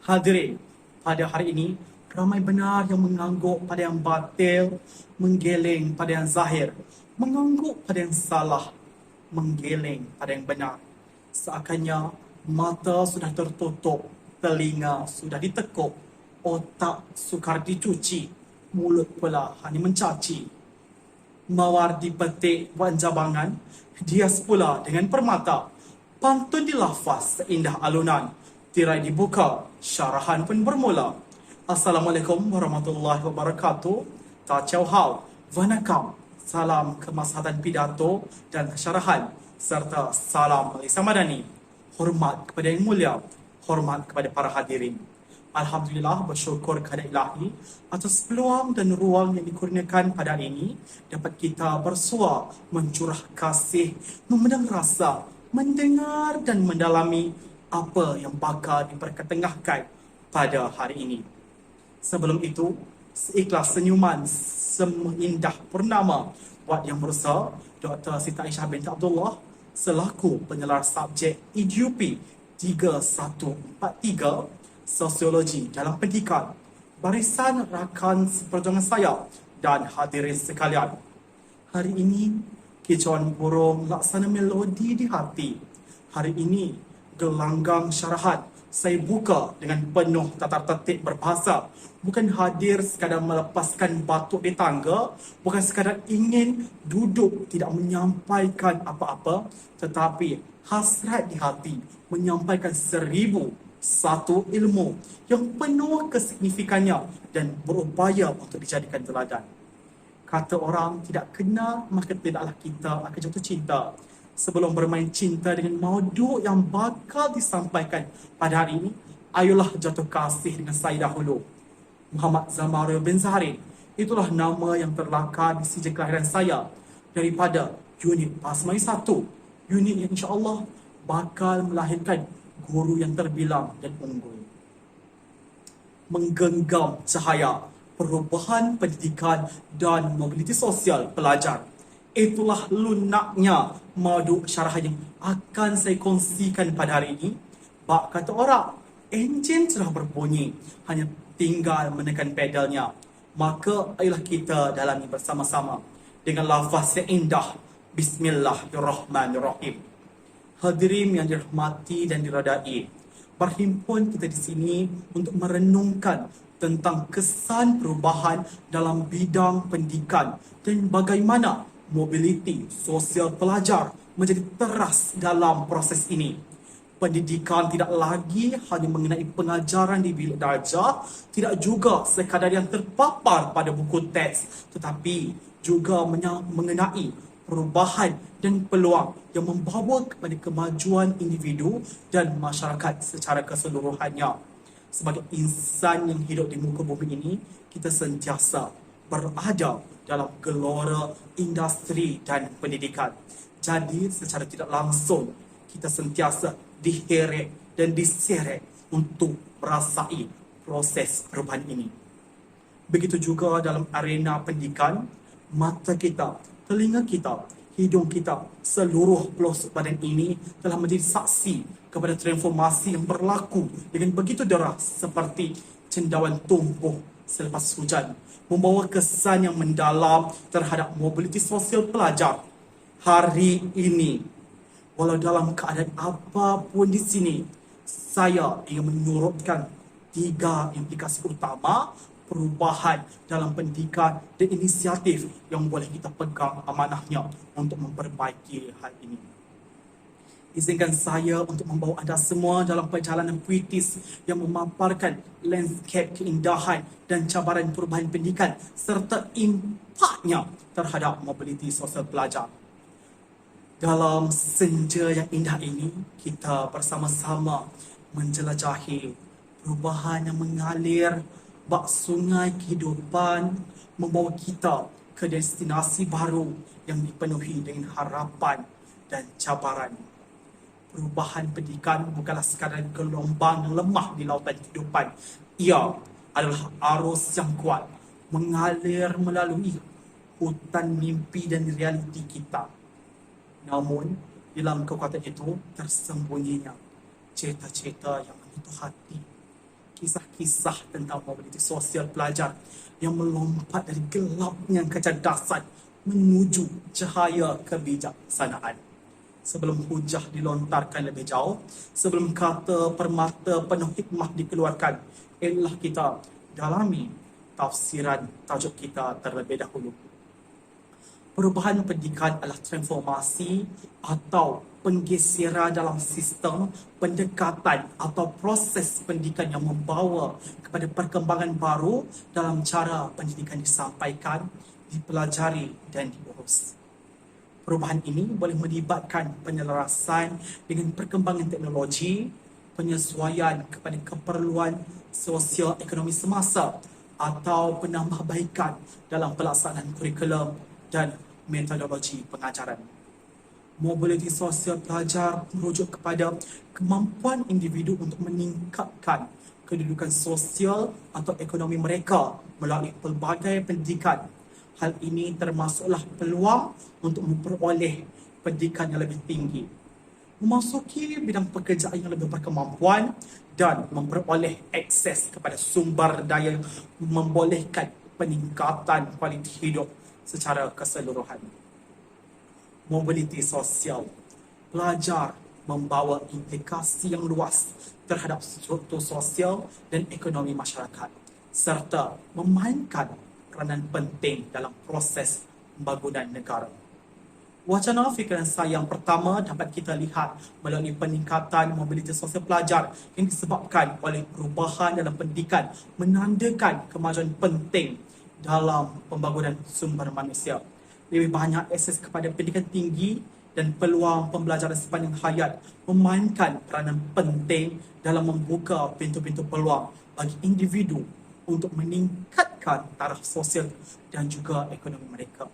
Hadirin, pada hari ini, ramai benar yang mengangguk pada yang batil, menggeleng pada yang zahir, mengangguk pada yang salah, menggeleng pada yang benar. Seakannya mata sudah tertutup, telinga sudah ditekuk, otak sukar dicuci, mulut pula hanya mencaci. Mawar dipetik buat jabangan, hias pula dengan permata. Pantun dilafaz seindah alunan, tirai dibuka, syarahan pun bermula. Assalamualaikum warahmatullahi wabarakatuh. Ta Chow Hao, Vanakam, salam kemaslahatan pidato dan syarahan, serta salam Malaysia Madani. Hormat kepada yang mulia, hormat kepada para hadirin. Alhamdulillah, bersyukur kepada Ilahi atas peluang dan ruang yang dikurniakan pada hari ini dapat kita bersua, mencurah kasih, memandang rasa, mendengar dan mendalami apa yang bakal diperketengahkan pada hari ini. Sebelum itu, seikhlas senyuman seindah purnama buat yang berusaha, Dr. Siti Aisyah binti Abdullah selaku penyelar subjek EDUP 3143 Sosiologi dalam Pendidikan, barisan rakan seperjuangan saya dan hadirin sekalian. Hari ini, kicauan burung laksana melodi di hati. Hari ini, gelanggang syarahan saya buka dengan penuh tatar tertib berbahasa. Bukan hadir sekadar melepaskan batuk di tangga, bukan sekadar ingin duduk tidak menyampaikan apa-apa, tetapi hasrat di hati menyampaikan 1001 ilmu yang penuh kesignifikannya dan berupaya untuk dijadikan teladan. Kata orang, tidak kenal maka tidaklah kita akan jatuh cinta. Sebelum bermain cinta dengan maudhu yang bakal disampaikan pada hari ini, ayolah jatuh kasih dengan saya dahulu. Muhammad Zamario bin Zaharin, itulah nama yang terlakar di sijil kelahiran saya daripada unit Pasmai 1. Unit yang insya-Allah bakal melahirkan guru yang terbilang dan unggul. Menggenggam cahaya perubahan pendidikan dan mobiliti sosial pelajar. Itulah lunaknya madu syarahan yang akan saya kongsikan pada hari ini. Bak kata orang, enjin sudah berbunyi, hanya tinggal menekan pedalnya. Maka ayolah kita dalami bersama-sama dengan lafaz yang indah. Bismillahirrahmanirrahim. Hadirin yang dirahmati dan diradai, berhimpun kita di sini untuk merenungkan tentang kesan perubahan dalam bidang pendidikan dan bagaimana mobiliti sosial pelajar menjadi teras dalam proses ini. Pendidikan tidak lagi hanya mengenai pengajaran di bilik darjah, tidak juga sekadar yang terpapar pada buku teks, tetapi juga mengenai perubahan dan peluang yang membawa kepada kemajuan individu dan masyarakat secara keseluruhannya. Sebagai insan yang hidup di muka bumi ini, kita sentiasa berada dalam gelora industri dan pendidikan. Jadi secara tidak langsung, kita sentiasa diheret dan diseret untuk merasai proses perubahan ini. Begitu juga dalam arena pendidikan, mata kita, telinga kita, hidung kita, seluruh pelosok badan ini telah menjadi saksi kepada transformasi yang berlaku dengan begitu deras seperti cendawan tumbuh selepas hujan, membawa kesan yang mendalam terhadap mobiliti sosial pelajar. Hari ini, walau dalam keadaan apapun di sini, saya ingin menyorotkan 3 implikasi utama perubahan dalam pendidikan dan inisiatif yang boleh kita pegang amanahnya untuk memperbaiki hal ini. Izinkan saya untuk membawa anda semua dalam perjalanan puitis yang memaparkan landscape keindahan dan cabaran perubahan pendidikan serta impaknya terhadap mobiliti sosial pelajar. Dalam senja yang indah ini, kita bersama-sama menjelajahi perubahan yang mengalir bak sungai kehidupan, membawa kita ke destinasi baru yang dipenuhi dengan harapan dan cabaran. Perubahan pendidikan bukanlah sekadar gelombang yang lemah di lautan kehidupan. Ia adalah arus yang kuat mengalir melalui hutan mimpi dan realiti kita. Namun, dalam kekuatan itu tersembunyinya cerita-cerita yang menyentuh hati. kisah-kisah tentang mobiliti sosial pelajar yang melompat dari gelapnya kecerdasan menuju cahaya kebijaksanaan. Sebelum hujah dilontarkan lebih jauh, sebelum kata permata penuh hikmah dikeluarkan, ialah kita dalami tafsiran tajuk kita terlebih dahulu. Perubahan pendidikan adalah transformasi atau penggeseran dalam sistem pendekatan atau proses pendidikan yang membawa kepada perkembangan baru dalam cara pendidikan disampaikan, dipelajari dan diurus. Perubahan ini boleh melibatkan penyelarasan dengan perkembangan teknologi, penyesuaian kepada keperluan sosial ekonomi semasa atau penambahbaikan dalam pelaksanaan kurikulum dan metodologi pengajaran. Mobiliti sosial pelajar merujuk kepada kemampuan individu untuk meningkatkan kedudukan sosial atau ekonomi mereka melalui pelbagai pendidikan. Hal ini termasuklah peluang untuk memperoleh pendidikan yang lebih tinggi, memasuki bidang pekerjaan yang lebih berkemampuan dan memperoleh akses kepada sumber daya yang membolehkan peningkatan kualiti hidup secara keseluruhan. Mobiliti sosial pelajar membawa implikasi yang luas terhadap struktur sosial dan ekonomi masyarakat serta memainkan peranan penting dalam proses pembangunan negara. Wacana fikiran saya yang pertama dapat kita lihat melalui peningkatan mobiliti sosial pelajar yang disebabkan oleh perubahan dalam pendidikan menandakan kemajuan penting dalam pembangunan sumber manusia. Lebih banyak akses kepada pendidikan tinggi dan peluang pembelajaran sepanjang hayat memainkan peranan penting dalam membuka pintu-pintu peluang bagi individu untuk meningkatkan taraf sosial dan juga ekonomi mereka.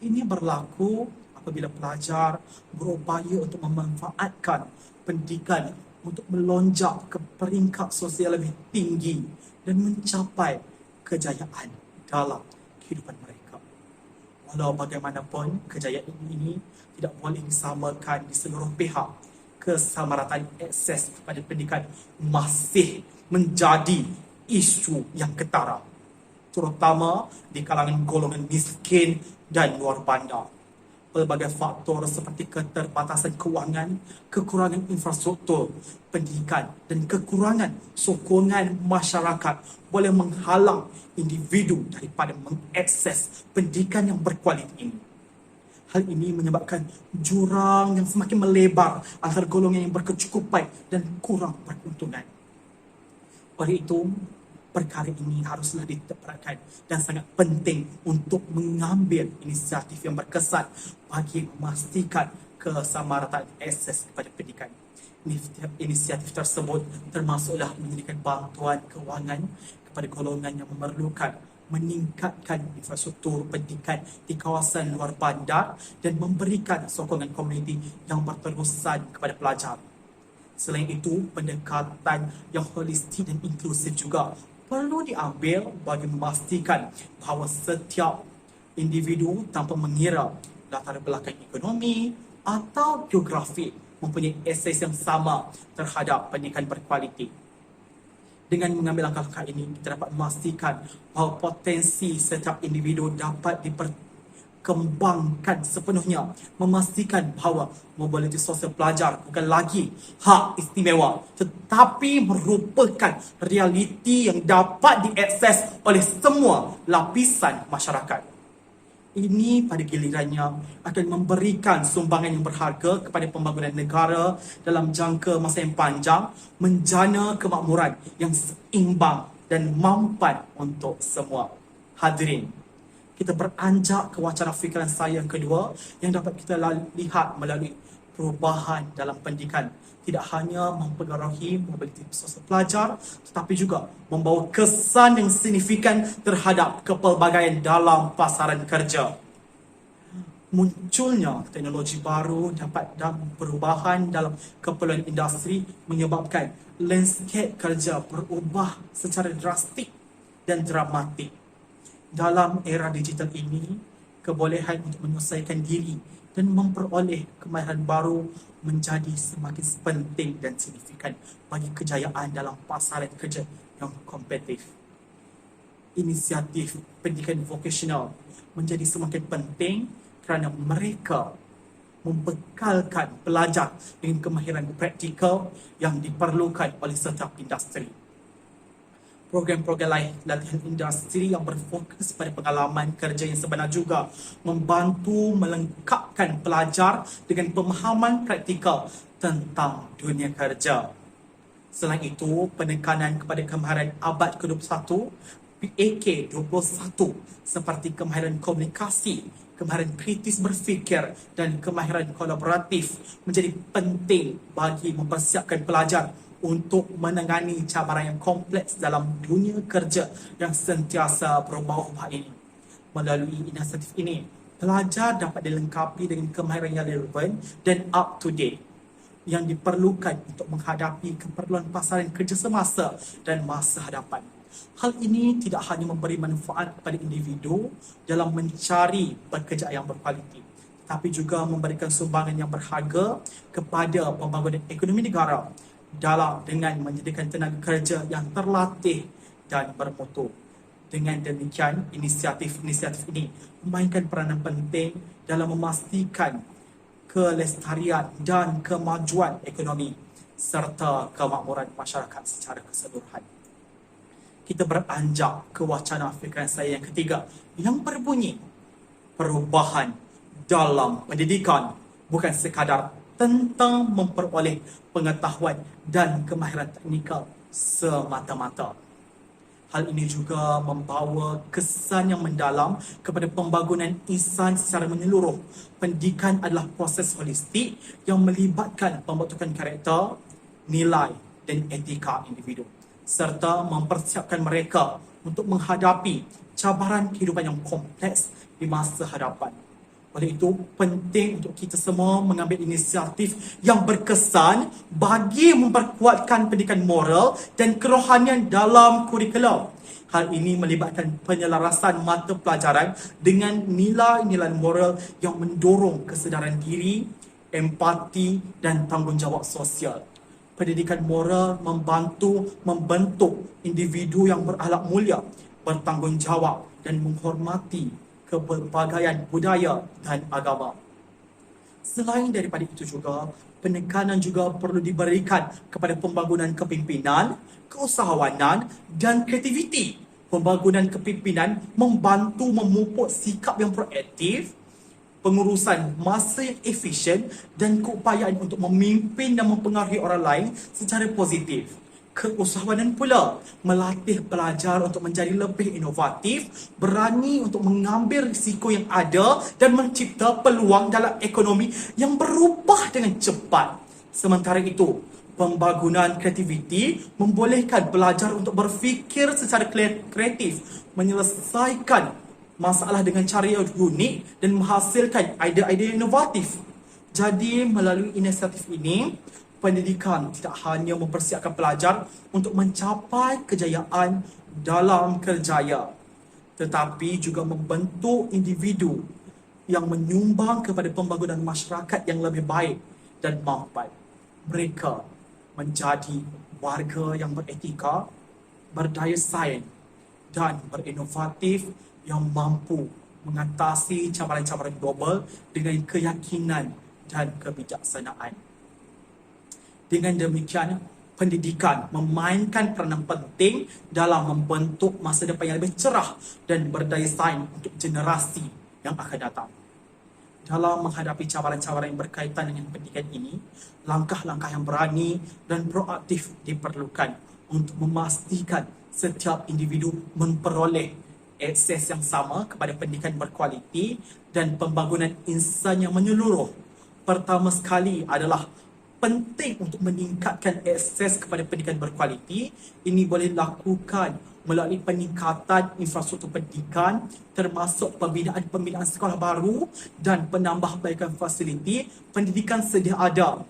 Ini berlaku apabila pelajar berupaya untuk memanfaatkan pendidikan untuk melonjak ke peringkat sosial lebih tinggi dan mencapai kejayaan dalam kehidupan mereka. Walau bagaimanapun, kejayaan ini tidak boleh disamakan di seluruh pihak. Kesamarataan akses kepada pendidikan masih menjadi isu yang ketara, terutama di kalangan golongan miskin dan luar bandar. Pelbagai faktor seperti keterbatasan kewangan, kekurangan infrastruktur pendidikan dan kekurangan sokongan masyarakat boleh menghalang individu daripada mengakses pendidikan yang berkualiti ini. Hal ini menyebabkan jurang yang semakin melebar antara golongan yang berkecukupan dan kurang berkeuntungan. Oleh itu, perkara ini haruslah diteperhatikan dan sangat penting untuk mengambil inisiatif yang berkesan bagi memastikan kesamarataan akses kepada pendidikan. Inisiatif tersebut termasuklah menyediakan bantuan kewangan kepada golongan yang memerlukan, meningkatkan infrastruktur pendidikan di kawasan luar bandar dan memberikan sokongan komuniti yang berterusan kepada pelajar. Selain itu, pendekatan yang holistik dan inklusif juga perlu diambil bagi memastikan bahawa setiap individu tanpa mengira latar belakang ekonomi atau geografi mempunyai akses yang sama terhadap pendidikan berkualiti. Dengan mengambil langkah-langkah ini, kita dapat memastikan bahawa potensi setiap individu dapat dikembangkan sepenuhnya, memastikan bahawa mobiliti sosial pelajar bukan lagi hak istimewa tetapi merupakan realiti yang dapat diakses oleh semua lapisan masyarakat. Ini pada gilirannya akan memberikan sumbangan yang berharga kepada pembangunan negara dalam jangka masa yang panjang, menjana kemakmuran yang seimbang dan mampan untuk semua. Hadirin, kita beranjak ke wacana fikiran saya yang kedua yang dapat kita lihat melalui perubahan dalam pendidikan. Tidak hanya mempengaruhi mobiliti sosial pelajar, tetapi juga membawa kesan yang signifikan terhadap kepelbagaian dalam pasaran kerja. Munculnya teknologi baru dan perubahan dalam keperluan industri menyebabkan landscape kerja berubah secara drastik dan dramatik. Dalam era digital ini, kebolehan untuk menyelesaikan diri dan memperoleh kemahiran baru menjadi semakin penting dan signifikan bagi kejayaan dalam pasaran kerja yang kompetitif. Inisiatif pendidikan vokasional menjadi semakin penting kerana mereka membekalkan pelajar dengan kemahiran praktikal yang diperlukan oleh setiap industri. Program-program latihan industri yang berfokus pada pengalaman kerja yang sebenar juga membantu melengkapkan pelajar dengan pemahaman praktikal tentang dunia kerja. Selain itu, penekanan kepada kemahiran abad ke-21, PAK 21 seperti kemahiran komunikasi, kemahiran kritis berfikir dan kemahiran kolaboratif menjadi penting bagi mempersiapkan pelajar untuk menangani cabaran yang kompleks dalam dunia kerja yang sentiasa berubah-ubah ini. Melalui inisiatif ini, pelajar dapat dilengkapi dengan kemahiran yang relevan dan up to date yang diperlukan untuk menghadapi keperluan pasaran kerja semasa dan masa hadapan. Hal ini tidak hanya memberi manfaat kepada individu dalam mencari pekerjaan yang berkualiti, tetapi juga memberikan sumbangan yang berharga kepada pembangunan ekonomi negara dengan menyediakan tenaga kerja yang terlatih dan bermutu. Dengan demikian, inisiatif ini memainkan peranan penting dalam memastikan kelestarian dan kemajuan ekonomi serta kemakmuran masyarakat secara keseluruhan. Kita beranjak ke wacana fikiran saya yang ketiga yang berbunyi perubahan dalam pendidikan bukan sekadar tentang memperoleh pengetahuan dan kemahiran teknikal semata-mata. Hal ini juga membawa kesan yang mendalam kepada pembangunan insan secara menyeluruh. Pendidikan adalah proses holistik yang melibatkan pembentukan karakter, nilai dan etika individu serta mempersiapkan mereka untuk menghadapi cabaran kehidupan yang kompleks di masa hadapan. Oleh itu, penting untuk kita semua mengambil inisiatif yang berkesan bagi memperkuatkan pendidikan moral dan kerohanian dalam kurikulum. Hal ini melibatkan penyelarasan mata pelajaran dengan nilai-nilai moral yang mendorong kesedaran diri, empati dan tanggungjawab sosial. Pendidikan moral membentuk individu yang berakhlak mulia, bertanggungjawab dan menghormati kepelbagaian budaya dan agama. Selain daripada itu juga, penekanan juga perlu diberikan kepada pembangunan kepimpinan, keusahawanan dan kreativiti. Pembangunan kepimpinan membantu memupuk sikap yang proaktif, pengurusan masa yang efisien dan keupayaan untuk memimpin dan mempengaruhi orang lain secara positif. Keusahawanan pula melatih pelajar untuk menjadi lebih inovatif, berani untuk mengambil risiko yang ada dan mencipta peluang dalam ekonomi yang berubah dengan cepat. Sementara itu, pembangunan kreativiti membolehkan pelajar untuk berfikir secara kreatif, menyelesaikan masalah dengan cara yang unik dan menghasilkan idea-idea inovatif. Jadi, melalui inisiatif ini, pendidikan tidak hanya mempersiapkan pelajar untuk mencapai kejayaan dalam kerjaya, tetapi juga membentuk individu yang menyumbang kepada pembangunan masyarakat yang lebih baik dan mampan. Mereka menjadi warga yang beretika, berdaya saing dan berinovatif yang mampu mengatasi cabaran-cabaran global dengan keyakinan dan kebijaksanaan. Dengan demikian, pendidikan memainkan peranan penting dalam membentuk masa depan yang lebih cerah dan berdaya saing untuk generasi yang akan datang. Dalam menghadapi cabaran-cabaran yang berkaitan dengan pendidikan ini, langkah-langkah yang berani dan proaktif diperlukan untuk memastikan setiap individu memperoleh akses yang sama kepada pendidikan berkualiti dan pembangunan insan yang menyeluruh. Pertama sekali adalah penting untuk meningkatkan akses kepada pendidikan berkualiti. Ini boleh dilakukan melalui peningkatan infrastruktur pendidikan termasuk pembinaan sekolah baru dan penambahbaikan fasiliti pendidikan sedia ada.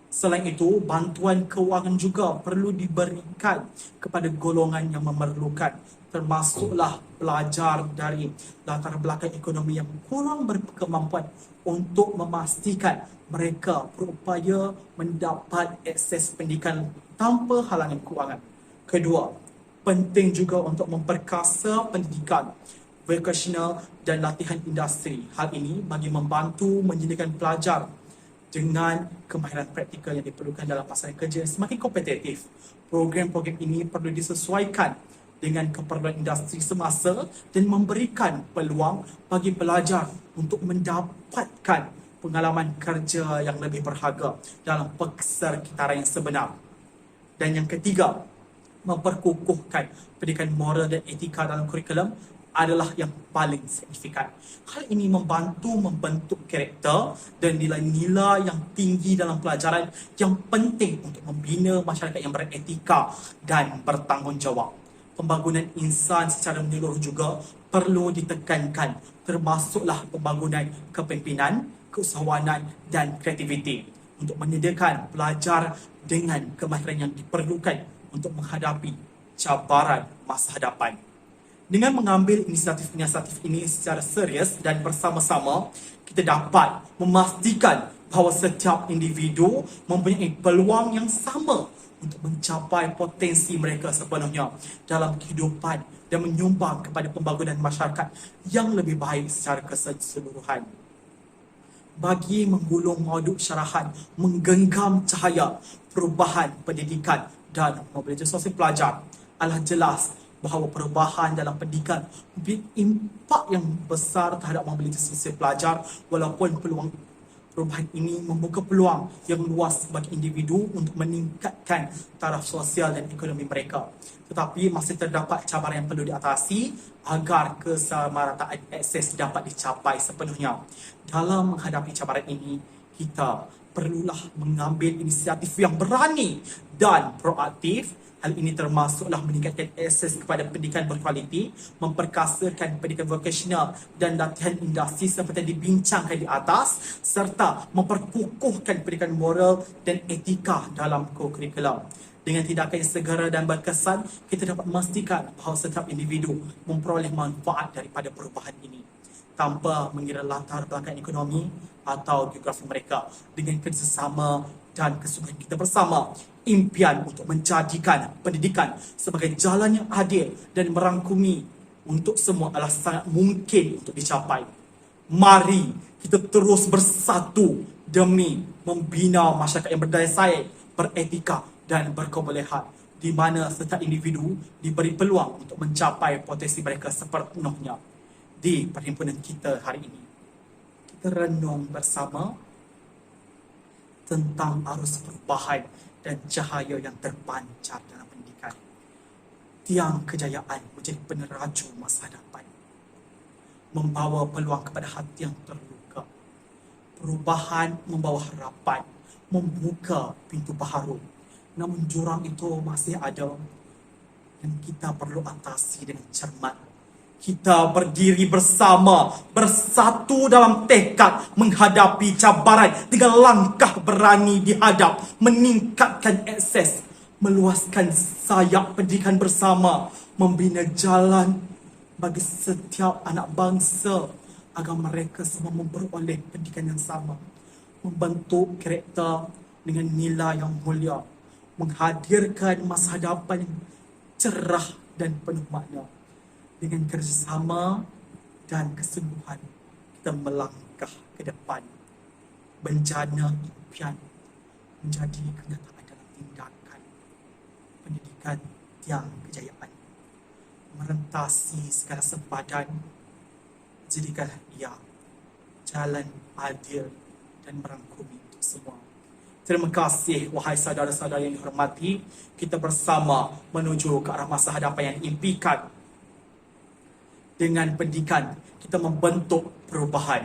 Selain itu, bantuan kewangan juga perlu diberikan kepada golongan yang memerlukan, termasuklah pelajar dari latar belakang ekonomi yang kurang berkemampuan, untuk memastikan mereka berupaya mendapat akses pendidikan tanpa halangan kewangan. Kedua, penting juga untuk memperkasa pendidikan vocational dan latihan industri. Hal ini bagi membantu menjadikan pelajar dengan kemahiran praktikal yang diperlukan dalam pasaran kerja yang semakin kompetitif. Program-program ini perlu disesuaikan dengan keperluan industri semasa dan memberikan peluang bagi pelajar untuk mendapatkan pengalaman kerja yang lebih berharga dalam persekitaran yang sebenar. Dan yang ketiga, memperkukuhkan pendidikan moral dan etika dalam kurikulum adalah yang paling signifikan. Hal ini membantu membentuk karakter dan nilai-nilai yang tinggi dalam pelajaran yang penting untuk membina masyarakat yang beretika dan bertanggungjawab. Pembangunan insan secara menyeluruh juga perlu ditekankan, termasuklah pembangunan kepimpinan, keusahawanan dan kreativiti untuk menyediakan pelajar dengan kemahiran yang diperlukan untuk menghadapi cabaran masa hadapan. Dengan mengambil inisiatif-inisiatif ini secara serius dan bersama-sama, kita dapat memastikan bahawa setiap individu mempunyai peluang yang sama untuk mencapai potensi mereka sepenuhnya dalam kehidupan dan menyumbang kepada pembangunan masyarakat yang lebih baik secara keseluruhan. Bagi menggulung mauduk syarahan menggenggam cahaya perubahan pendidikan dan mobilitas sosial pelajar, adalah jelas bahawa perubahan dalam pendidikan mempunyai impak yang besar terhadap mobilitas sosial pelajar, walaupun peluang perubahan ini membuka peluang yang luas bagi individu untuk meningkatkan taraf sosial dan ekonomi mereka. Tetapi masih terdapat cabaran yang perlu diatasi agar kesamarataan akses dapat dicapai sepenuhnya. Dalam menghadapi cabaran ini, kita perlulah mengambil inisiatif yang berani dan proaktif. Hal ini termasuklah meningkatkan akses kepada pendidikan berkualiti, memperkasakan pendidikan vocasional dan latihan industri seperti dibincangkan di atas, serta memperkukuhkan pendidikan moral dan etika dalam kurikulum. Dengan tindakan yang segera dan berkesan, kita dapat memastikan bahawa setiap individu memperoleh manfaat daripada perubahan ini, tanpa mengira latar belakang ekonomi atau geografi mereka. Dengan kerjasama dan kesungguhan kita bersama, impian untuk menjadikan pendidikan sebagai jalan yang adil dan merangkumi untuk semua adalah sangat mungkin untuk dicapai. Mari kita terus bersatu demi membina masyarakat yang berdaya saing, beretika dan berkebolehan, di mana setiap individu diberi peluang untuk mencapai potensi mereka sepenuhnya. Di perhimpunan kita hari ini, kita renung bersama tentang arus perubahan dan cahaya yang terpancar dalam pendidikan. Tiang kejayaan menjadi peneraju masa hadapan, membawa peluang kepada hati yang terluka. Perubahan membawa harapan, membuka pintu baharu. Namun jurang itu masih ada dan kita perlu atasi dengan cermat. Kita berdiri bersama, bersatu dalam tekad menghadapi cabaran dengan langkah berani dihadap, meningkatkan akses, meluaskan sayap pendidikan bersama, membina jalan bagi setiap anak bangsa agar mereka semua memperoleh pendidikan yang sama, membentuk karakter dengan nilai yang mulia, menghadirkan masa hadapan yang cerah dan penuh makna. Dengan kerjasama dan kesungguhan, kita melangkah ke depan. Bencana impian menjadi kenyataan dalam tindakan. Pendidikan tiang kejayaan, merentasi segala sempadan, jadikanlah ia jalan adil dan merangkumi untuk semua. Terima kasih wahai saudara-saudara yang dihormati. Kita bersama menuju ke arah masa hadapan yang impikan. Dengan pendidikan, kita membentuk perubahan,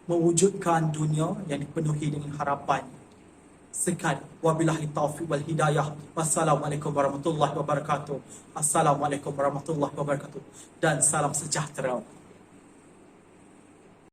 mewujudkan dunia yang dipenuhi dengan harapan. Sekian, wabillahi taufiq wal hidayah. Wassalamualaikum warahmatullahi wabarakatuh. Assalamualaikum warahmatullahi wabarakatuh. Dan salam sejahtera.